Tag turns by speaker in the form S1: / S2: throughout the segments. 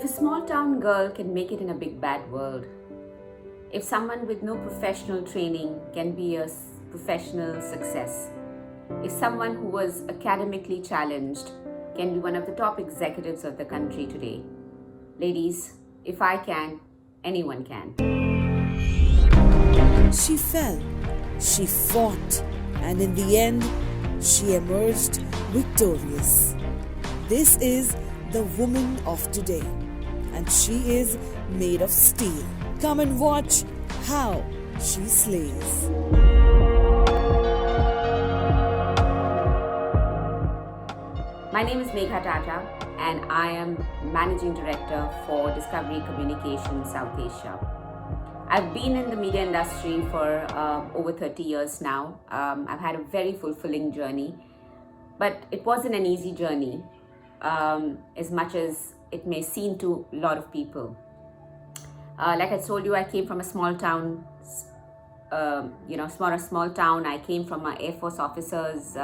S1: If a small town girl can make it in a big bad world, if someone with no professional training can be a professional success, if someone who was academically challenged can be one of the top executives of the country today, ladies, if I can, anyone can.
S2: She fell, she fought, and in the end, she emerged victorious. This is the woman of today, and she is made of steel. Come and watch how she slays.
S1: My name is Megha Tata, and I am Managing Director for Discovery Communications South Asia. I've been in the media industry for over 30 years now. I've had a very fulfilling journey, but it wasn't an easy journey, as much as it may seem to a lot of people. Like I told you, I came from a small town, small town. I came from an Air Force officer's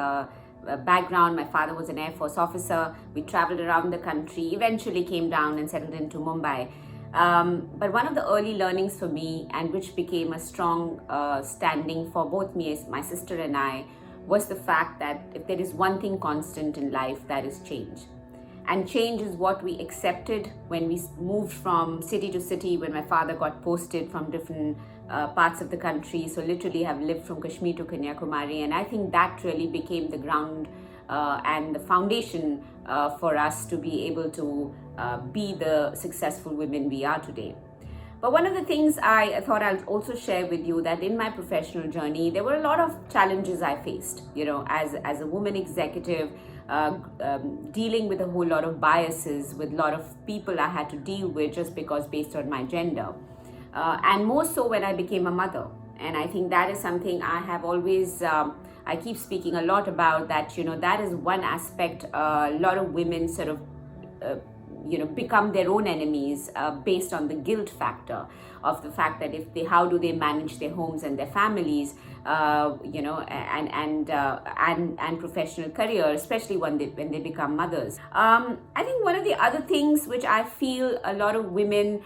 S1: background. My father was an Air Force officer. We traveled around the country, eventually came down and settled into Mumbai. But one of the early learnings for me, and which became a strong standing for both me, my sister and I, was the fact that if there is one thing constant in life, that is change. And change is what we accepted when we moved from city to city, when my father got posted from different parts of the country. So literally have lived from Kashmir to Kanyakumari. And I think that really became the ground and the foundation for us to be able to be the successful women we are today. But one of the things I thought I'll also share with you, that in my professional journey, there were a lot of challenges I faced, as a woman executive, dealing with a whole lot of biases, with a lot of people I had to deal with just because based on my gender. And more so when I became a mother. And I think that is something I have always, I keep speaking a lot about, that, that is one aspect a lot of women sort of, become their own enemies based on the guilt factor of the fact that how do they manage their homes and their families, and professional career, especially when they become mothers. I think one of the other things which I feel a lot of women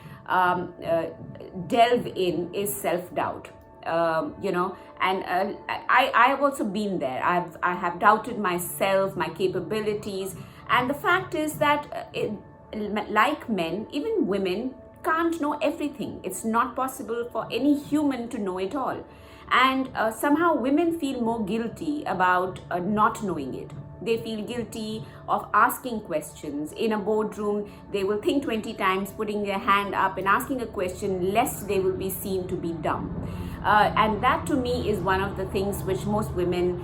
S1: delve in is self-doubt. And I have also been there. I have doubted myself, my capabilities, and the fact is that like men, even women can't know everything. It's not possible for any human to know it all. And somehow women feel more guilty about not knowing it. They feel guilty of asking questions. In a boardroom, they will think 20 times putting their hand up and asking a question, lest they will be seen to be dumb. And that to me is one of the things which most women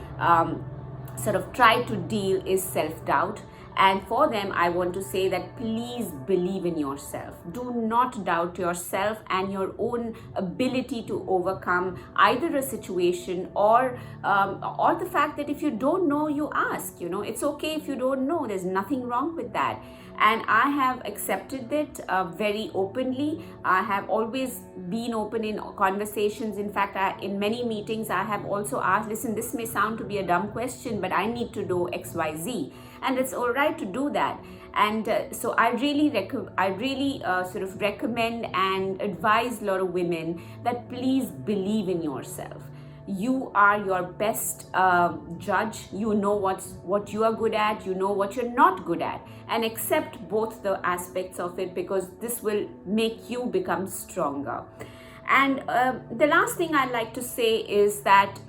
S1: sort of try to deal, is self-doubt. And for them, I want to say that please believe in yourself. Do not doubt yourself and your own ability to overcome either a situation or the fact that if you don't know, you ask. It's okay if you don't know. There's nothing wrong with that. And I have accepted it very openly. I have always been open in conversations. In fact, in many meetings, I have also asked, listen, this may sound to be a dumb question, but I need to know X, Y, Z. And it's all right to do that. And so I really sort of recommend and advise a lot of women that please believe in yourself. You are your best judge. You know what you are good at, you know what you're not good at, and accept both the aspects of it, because this will make you become stronger. And the last thing I'd like to say is that,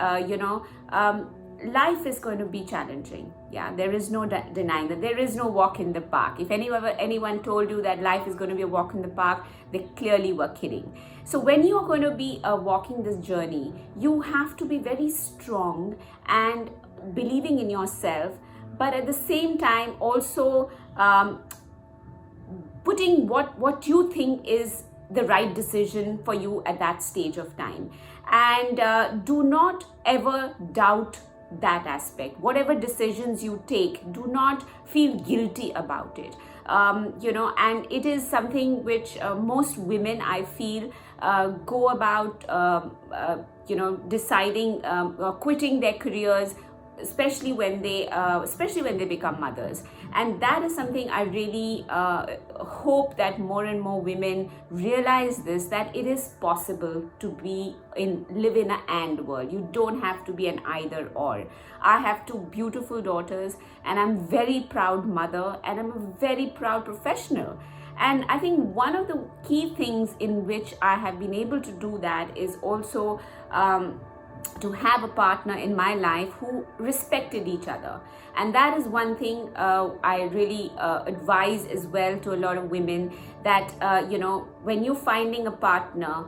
S1: life is going to be challenging. Yeah, there is no denying that. There is no walk in the park. If anyone told you that life is going to be a walk in the park, they clearly were kidding. So when you are going to be walking this journey, you have to be very strong and believing in yourself, but at the same time also putting what you think is the right decision for you at that stage of time. And do not ever doubt that aspect. Whatever decisions you take, do not feel guilty about it. And it is something which most women, I feel, go about, deciding, quitting their careers especially when they become mothers. And that is something I really hope that more and more women realize this, that it is possible to live in an and world. You don't have to be an either or. I have two beautiful daughters, and I'm very proud mother, and I'm a very proud professional. And I think one of the key things in which I have been able to do that is also to have a partner in my life who respected each other. And that is one thing I really advise as well to a lot of women, that when you're finding a partner,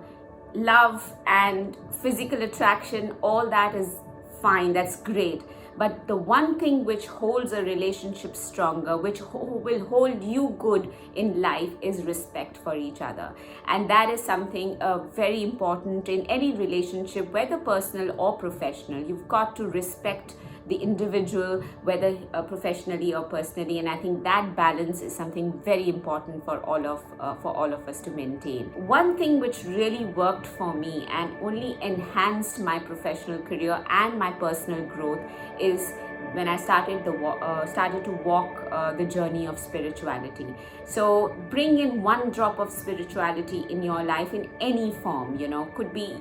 S1: love and physical attraction, all that is fine, that's great. But the one thing which holds a relationship stronger, which will hold you good in life, is respect for each other. And that is something very important in any relationship, whether personal or professional. You've got to respect the individual, whether professionally or personally. And I think that balance is something very important for all of us to maintain. One thing which really worked for me and only enhanced my professional career and my personal growth is when I started to walk the journey of spirituality. So bring in one drop of spirituality in your life in any form. Could be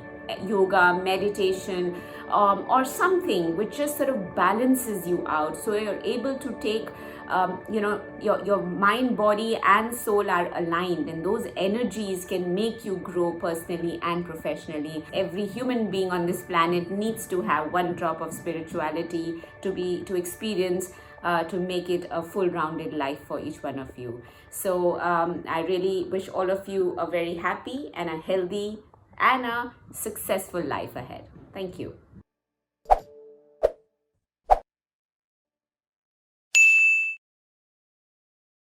S1: yoga, meditation, or something which just sort of balances you out, so you're able to take your mind, body and soul are aligned, and those energies can make you grow personally and professionally. Every human being on this planet needs to have one drop of spirituality to experience, to make it a full-rounded life for each one of you. So I really wish all of you a very happy and a healthy and a successful life ahead. Thank you.